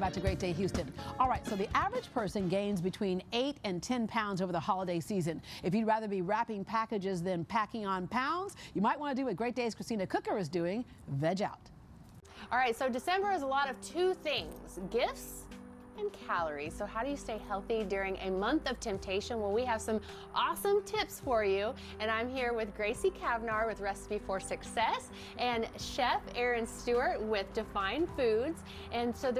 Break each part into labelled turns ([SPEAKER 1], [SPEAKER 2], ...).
[SPEAKER 1] Welcome back to Great Day Houston. All right, so the average person gains between 8 and 10 pounds over the holiday season. If you'd rather be wrapping packages than packing on pounds, you might want to do what Great Day's Cristina Kooker is doing, veg out.
[SPEAKER 2] All right, so December is a lot of two things, gifts and calories. So how do you stay healthy during a month of temptation? Well, we have some awesome tips for you. And I'm here with Gracie Kavnar with Recipe for Success and Chef Erin Stewart with Define Foods. And so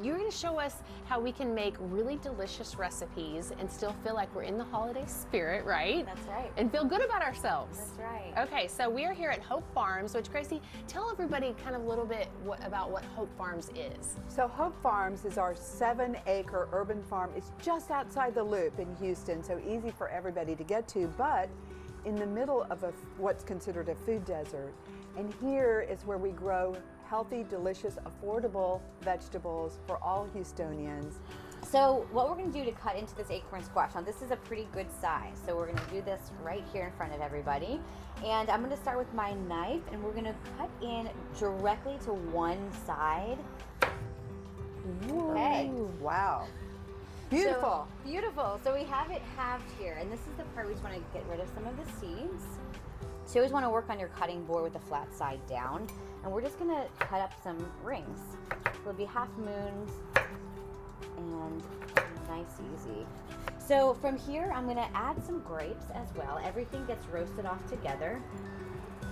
[SPEAKER 2] you're gonna show us how we can make really delicious recipes and still feel like we're in the holiday spirit, right?
[SPEAKER 3] That's right.
[SPEAKER 2] And feel good about ourselves.
[SPEAKER 3] That's right.
[SPEAKER 2] Okay, so we are here at Hope Farms, which Gracie, tell everybody kind of a little bit about what Hope Farms is.
[SPEAKER 4] So Hope Farms is our 7-acre urban farm. It's just outside the Loop in Houston, so easy for everybody to get to, but in the middle of what's considered a food desert. And here is where we grow healthy, delicious, affordable vegetables for all Houstonians.
[SPEAKER 3] So what we're going to do to cut into this acorn squash, now this is a pretty good size, so we're going to do this right here in front of everybody. And I'm going to start with my knife, and we're going to cut in directly to one side. Okay.
[SPEAKER 4] Wow. Beautiful.
[SPEAKER 3] So, beautiful. So we have it halved here, and this is the part we just want to get rid of some of the seeds. So you always want to work on your cutting board with the flat side down, and we're just going to cut up some rings. So it'll be half moons and nice easy. So from here, I'm going to add some grapes as well. Everything gets roasted off together.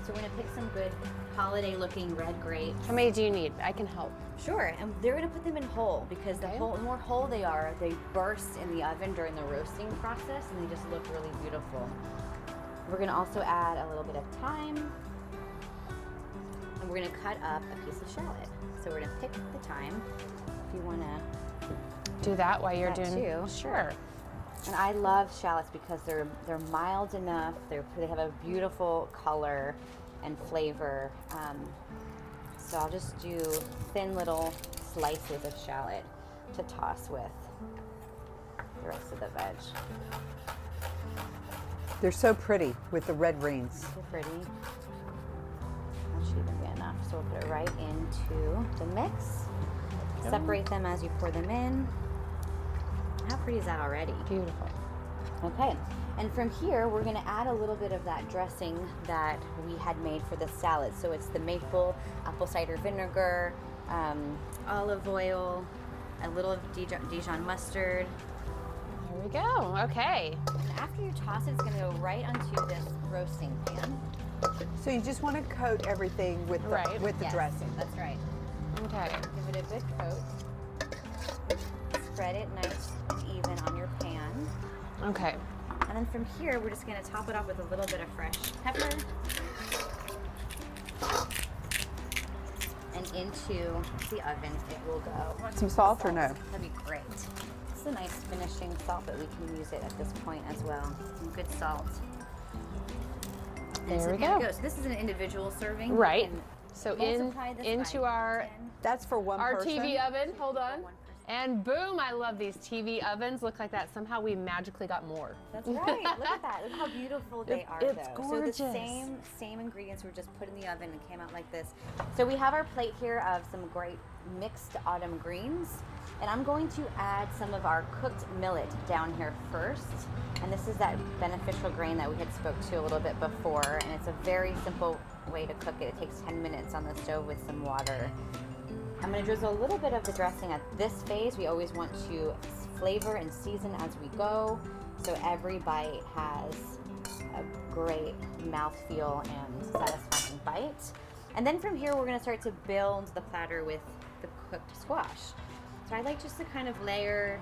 [SPEAKER 3] So we're going to pick some good holiday-looking red grapes.
[SPEAKER 2] How many do you need? I can help.
[SPEAKER 3] Sure, and they're going to put them in whole because the more whole they are, they burst in the oven during the roasting process, and they just look really beautiful. We're going to also add a little bit of thyme, and we're going to cut up a piece of shallot. So we're going to pick the thyme. If you want to
[SPEAKER 2] do that while you're doing
[SPEAKER 3] too.
[SPEAKER 2] Sure.
[SPEAKER 3] And I love shallots because they're mild enough. They have a beautiful color and flavor. So I'll just do thin little slices of shallot to toss with the rest of the veg.
[SPEAKER 4] They're so pretty with the red rings.
[SPEAKER 3] So pretty. That should even be enough. So we'll put it right into the mix. Separate them as you pour them in. How pretty is that already?
[SPEAKER 2] Beautiful.
[SPEAKER 3] Okay, and from here we're going to add a little bit of that dressing that we had made for the salad. So it's the maple apple cider vinegar, olive oil, a little Dijon mustard.
[SPEAKER 2] Here we go. Okay.
[SPEAKER 3] And after you toss it, it's going to go right onto this roasting pan.
[SPEAKER 4] So you just want to coat everything with the dressing.
[SPEAKER 3] That's right.
[SPEAKER 2] Okay.
[SPEAKER 3] Give it a good coat. Spread it nice and even on your pan.
[SPEAKER 2] Okay.
[SPEAKER 3] And then from here, we're just going to top it off with a little bit of fresh pepper. And into the oven it will go.
[SPEAKER 4] Want some salt or no?
[SPEAKER 3] That'd be great. It's a nice finishing salt, but we can use it at this point as well. Some good salt.
[SPEAKER 2] There we go.
[SPEAKER 3] So this is an individual serving.
[SPEAKER 2] Right. So into our
[SPEAKER 4] That's for one person.
[SPEAKER 2] TV oven. Hold on. And boom, I love these TV ovens. Look like that. Somehow we magically got more.
[SPEAKER 3] That's right. Look at that. Look how beautiful they are,
[SPEAKER 2] it's
[SPEAKER 3] though.
[SPEAKER 2] gorgeous.
[SPEAKER 3] So the same ingredients were just put in the oven and came out like this. So we have our plate here of some great mixed autumn greens. And I'm going to add some of our cooked millet down here first. And this is that beneficial grain that we had spoke to a little bit before. And it's a very simple way to cook it. It takes 10 minutes on the stove with some water. I'm going to drizzle a little bit of the dressing at this phase. We always want to flavor and season as we go, so every bite has a great mouthfeel and satisfying bite. And then from here, we're going to start to build the platter with the cooked squash. So I like just to kind of layer,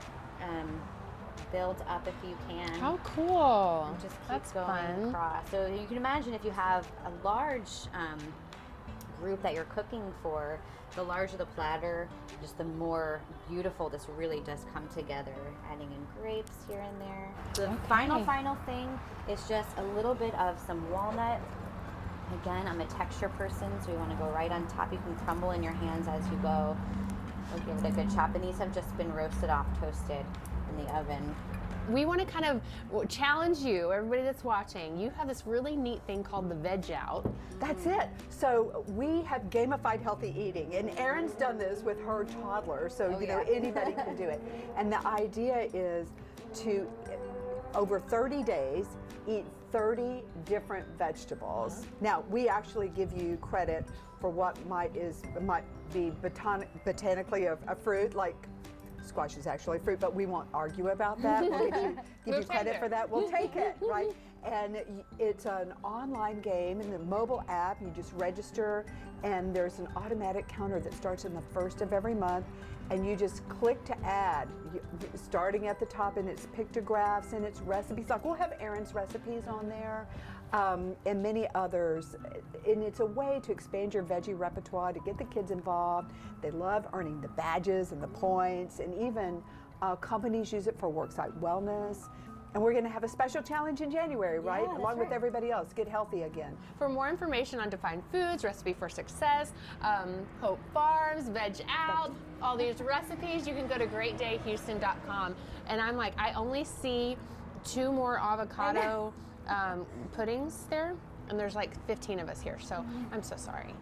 [SPEAKER 3] build up if you can.
[SPEAKER 2] How cool.
[SPEAKER 3] And just keep
[SPEAKER 2] That's
[SPEAKER 3] going
[SPEAKER 2] fun.
[SPEAKER 3] across. So you can imagine if you have a large group that you're cooking for, the larger the platter, just the more beautiful this really does come together. Adding in grapes here and there. The final thing is just a little bit of some walnut. Again, I'm a texture person, so you want to go right on top. You can crumble in your hands as you go. We'll give it a good chop. And these have just been roasted off, toasted in the oven.
[SPEAKER 2] we want to kind of challenge you, everybody that's watching. You have this really neat thing called the Veg Out.
[SPEAKER 4] That's it. So we have gamified healthy eating, and Erin's done this with her toddler, so you know anybody can do it. And the idea is to, over 30 days, eat 30 different vegetables. Now, we actually give you credit for what might be botanically a fruit, like squash is actually fruit, but we won't argue about that. We'll give you credit for that. We'll take it, right? And it's an online game in the mobile app. You just register, and there's an automatic counter that starts on the 1st of every month, and you just click to add, starting at the top, and it's pictographs and it's recipes. Like we'll have Erin's recipes on there, and many others. And it's a way to expand your veggie repertoire, to get the kids involved. They love earning the badges and the points, and even companies use it for worksite wellness. And we're going to have a special challenge in January, right? Along with everybody else, get healthy again.
[SPEAKER 2] For more information on Defined Foods, Recipe for Success, Hope Farms, Veg Out, all these recipes, you can go to greatdayhouston.com. And I'm like, I only see 2 more avocado puddings there, and there's like 15 of us here, so I'm so sorry.